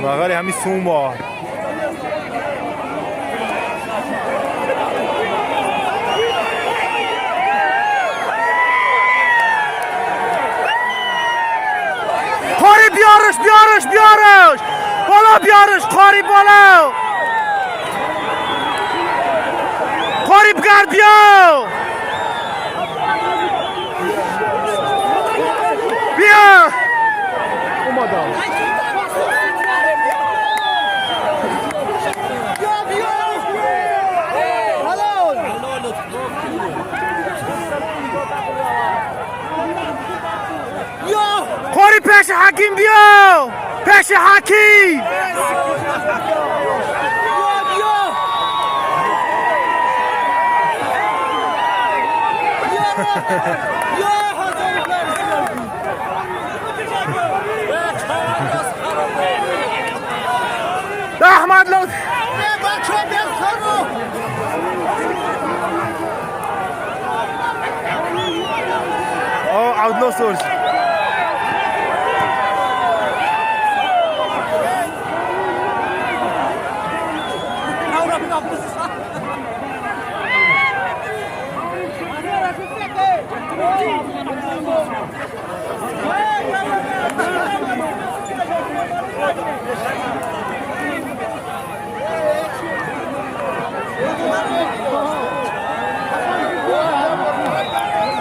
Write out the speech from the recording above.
بغل همین سوما قاری بیارش بالا بیارش قاری بالا قاری بگرد بیا اومدم قاری پیش حکیم بیا پیش حکیم احمد لطف عبد الله سورج